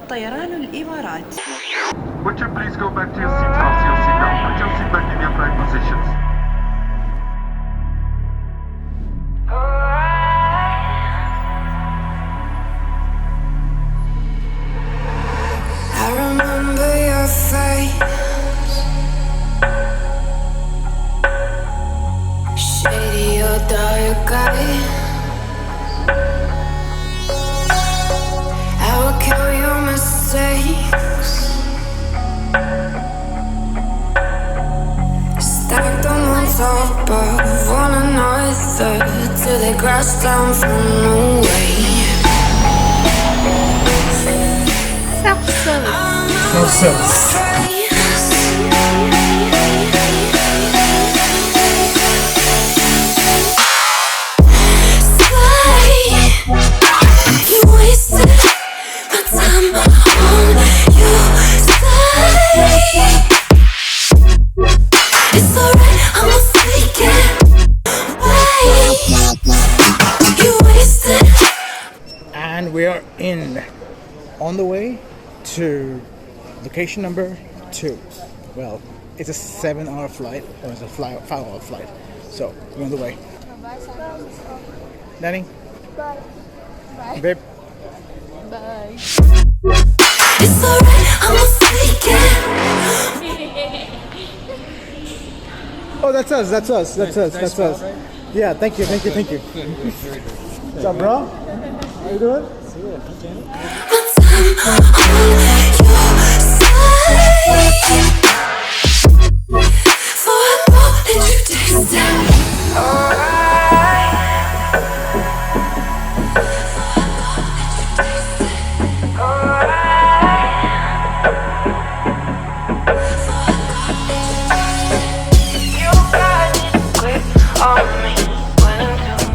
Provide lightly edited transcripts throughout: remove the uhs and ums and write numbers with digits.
طيران الإمارات. Would you please go back to your seat, fasten your seatbelt, put your seatbelt in the upright positions. I remember your face, shady or dark eyes. I will kill your mistakes, stacked them on top of one another till they crash down from the way. And we are on the way to location number 2. Well, it's a 7-hour flight, or it's a 5-hour flight. So we're on the way. Danny? Bye. Bye. Babe? Bye. It's alright, I'm Oh, that's us. Yeah, thank you. What's up, bro? How you doing?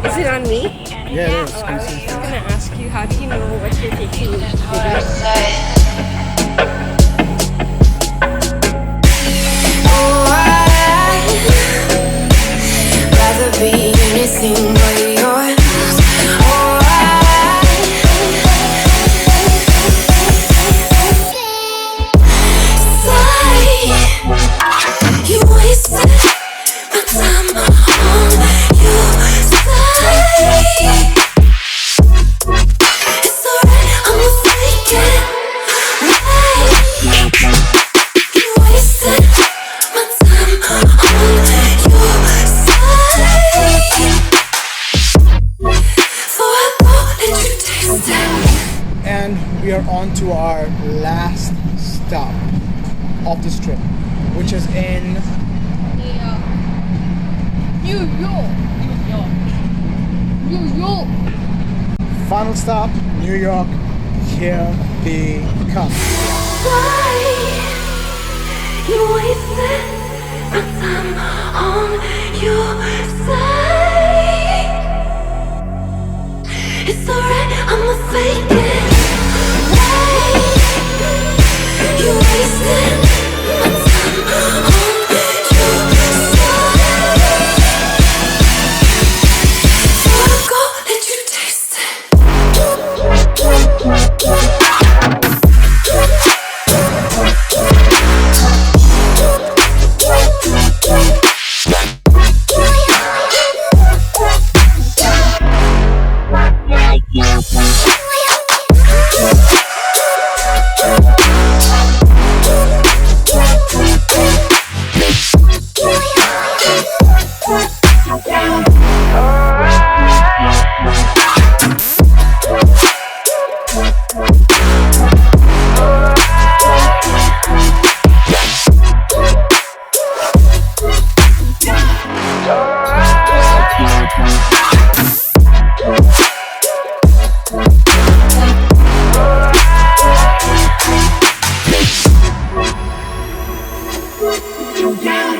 Is it on me? Yeah, it is. I was just gonna ask you, how do you know what you're taking to do? rather be anything but yours. You wasted my time on you. It's alright, I'm mistaken. You wasted my time on you. For I thought that you tasted. And we are on to our last stop of this trip, which is in New York. final stop, New York. Here they come. Why you wasted my time on your side? It's alright, I'm mistaken. Why you wasted my time on your side? So I go let you taste it. Yeah.